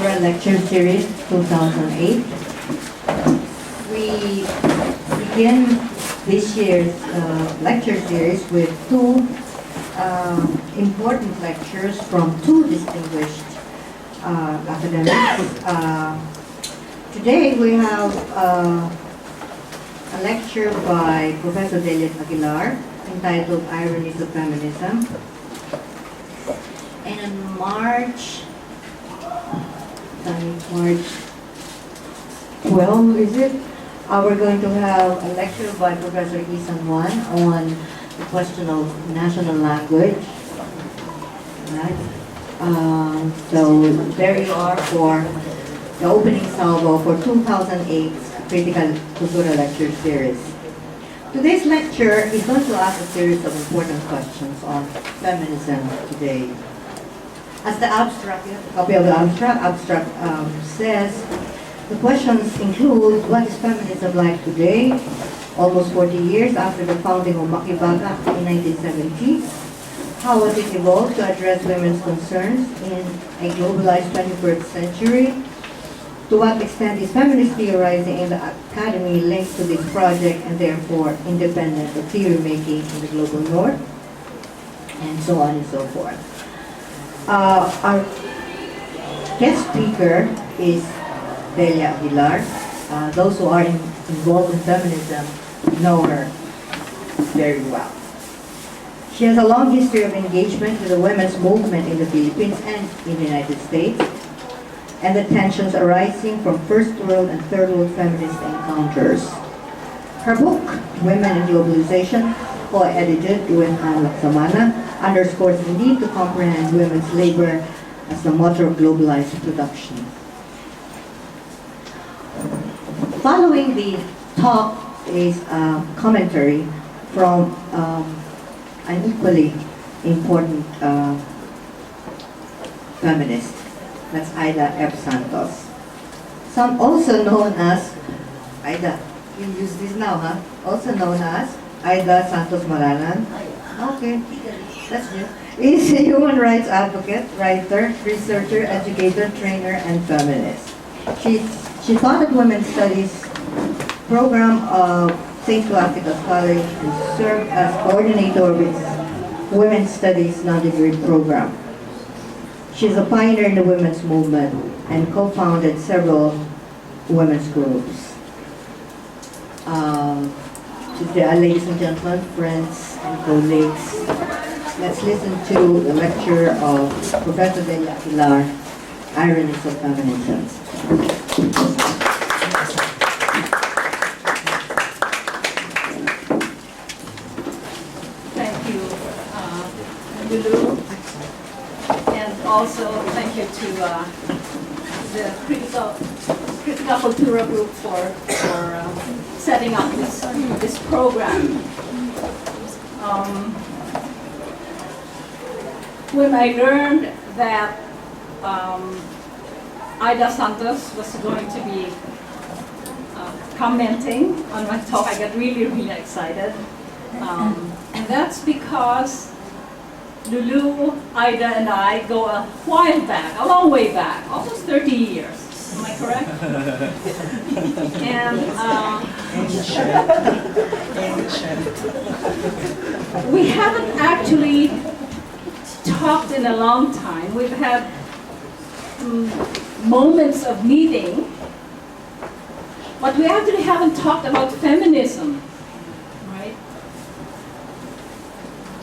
Cultural Lecture Series 2008. We begin this year's lecture series with two important lectures from two distinguished academics. Today we have a lecture by Professor Delia Aguilar entitled Ironies of Feminism. And on March 12, is it? We're going to have a lecture by Professor Isan Juan on the question of national language. Right? So there you are for the opening salvo for 2008's Critical Cultural Lecture Series. Today's lecture is going to ask a series of important questions on feminism today. As the abstract, you have a copy of the abstract says, the questions include what is feminism like today, almost 40 years after the founding of Makibaga in 1970. How has it evolved to address women's concerns in a globalized 21st century? To what extent is feminist theorizing in the academy linked to this project and therefore independent of theory making in the global north? And so on and so forth. Our guest speaker is Delia Aguilar. Those who are involved in feminism know her very well. She has a long history of engagement with the women's movement in the Philippines and in the United States, and the tensions arising from first world and third world feminist encounters. Her book, Women and Globalization, co-edited with Anne Laksamana, underscores the need to comprehend women's labor as the motor of globalized production. Following the talk is a commentary from an equally important feminist. That's Ida F. Santos. Some also known as Ida. You use this now, huh? Also known as Ida Santos Maranan. Okay, that's new. Is a human rights advocate, writer, researcher, educator, trainer, and feminist. She taught at Women's Studies program of St. Scholastica's College and served as coordinator with Women's Studies non-degree program. She's a pioneer in the women's movement and co-founded several women's groups. Ladies and gentlemen, friends and colleagues, let's listen to the lecture of Professor Delia Aguilar, Ironies of Feminism. Thank you, Lulu, and also thank you to the Critical Cultura Group for setting up this program. When I learned that Ida Santos was going to be commenting on my talk, I got really, really excited. And that's because Lulu, Ida, and I go a while back, a long way back, almost 30 years. Am I correct? And we haven't actually talked in a long time. We've had moments of meeting, but we actually haven't talked about feminism, right?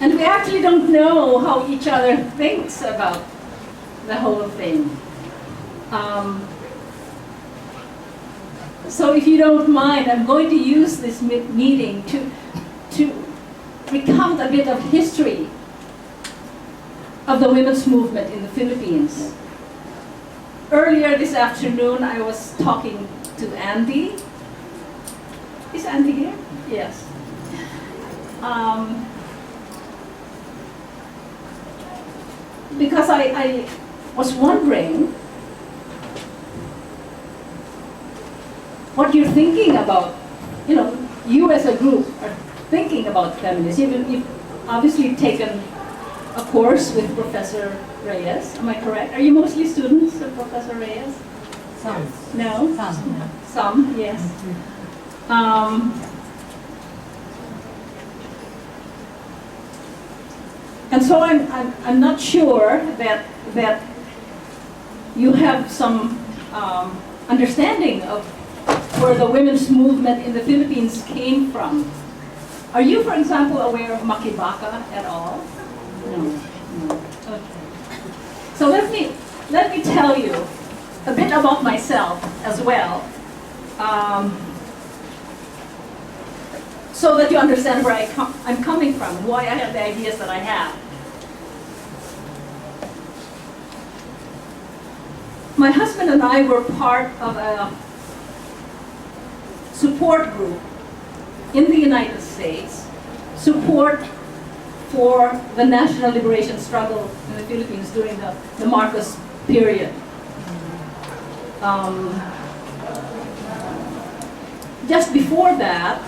And we actually don't know how each other thinks about the whole thing. So if you don't mind, I'm going to use this meeting to recount a bit of history of the women's movement in the Philippines. Earlier this afternoon, I was talking to Andy. Is Andy here? Yes. Because I was wondering what you're thinking about, you as a group are thinking about feminism. You've obviously taken a course with Professor Reyes. Am I correct? Are you mostly students of Professor Reyes? Some. No? Some. Some, yes. And so I'm not sure that you have some understanding of where the women's movement in the Philippines came from. Are you, for example, aware of Makibaka at all? No. Okay. So let me tell you a bit about myself as well, so that you understand where I'm coming from and why I have the ideas that I have. My husband and I were part of a support group in the United States, support for the national liberation struggle in the Philippines during the Marcos period. Just before that,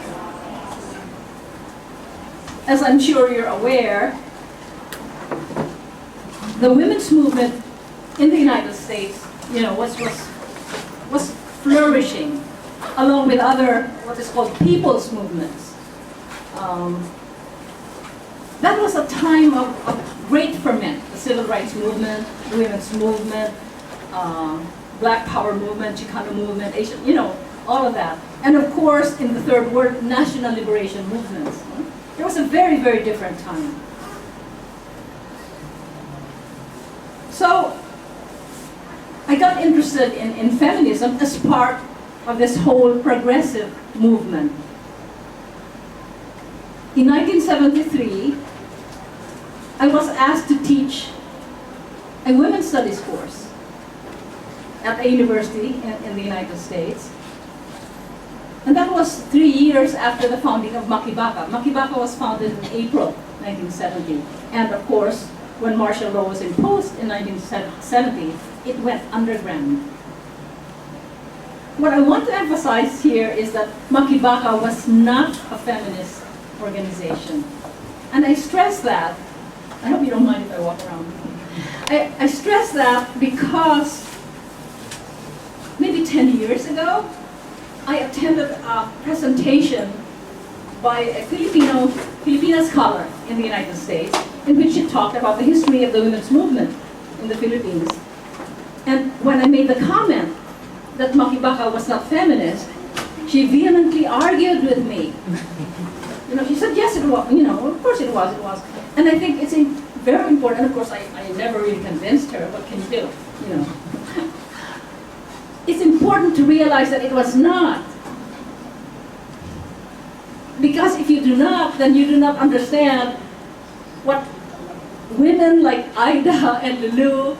as I'm sure you're aware, the women's movement in the United States, was flourishing, along with other what is called people's movements. That was a time of great ferment. The civil rights movement, the women's movement, Black Power movement, Chicano movement, Asian, all of that. And of course, in the third world, national liberation movements. It was a very, very different time. So, I got interested in feminism as part of this whole progressive movement. In 1973, I was asked to teach a women's studies course at a university in the United States. And that was 3 years after the founding of Makibaka. Makibaka was founded in April 1970. And of course, when martial law was imposed in 1970, it went underground. What I want to emphasize here is that Makibaka was not a feminist organization. And I stress that. I hope you don't mind if I walk around. I stress that because maybe 10 years ago, I attended a presentation by a Filipina scholar in the United States, in which she talked about the history of the women's movement in the Philippines. And when I made the comment that Makibaka was not feminist, she vehemently argued with me. She said, yes, it was, of course it was. And I think it's very important, and of course I never really convinced her, what can you do, It's important to realize that it was not. Because if you do not, then you do not understand what women like Ida and Lulu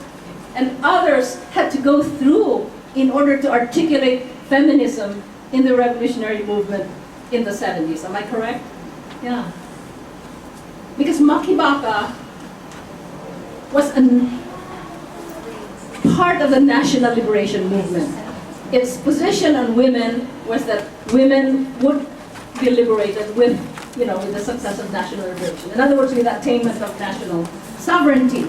and others had to go through in order to articulate feminism in the revolutionary movement in the 70s. Am I correct? Yeah. Because Makibaka was part of the national liberation movement. Its position on women was that women would be liberated with the success of national liberation. In other words, with the attainment of national sovereignty.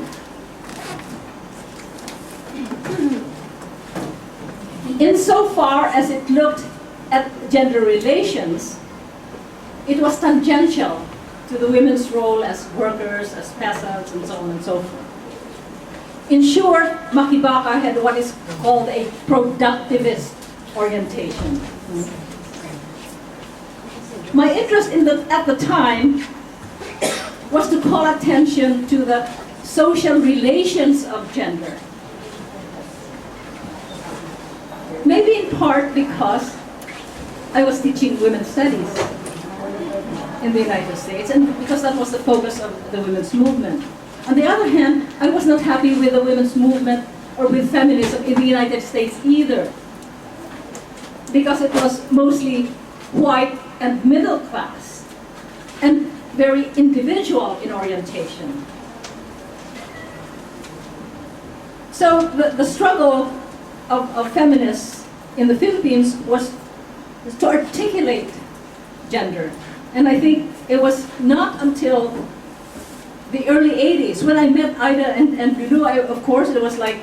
Insofar as it looked at gender relations, it was tangential to the women's role as workers, as peasants, and so on and so forth. In short, Makibaka had what is called a productivist orientation. My interest at the time was to call attention to the social relations of gender. Maybe in part because I was teaching women's studies in the United States, and because that was the focus of the women's movement. On the other hand, I was not happy with the women's movement or with feminism in the United States either, because it was mostly white and middle class and very individual in orientation. So the struggle of feminists in the Philippines was to articulate gender. And I think it was not until the early 80s. When I met Ida and Lulu, of course, it was like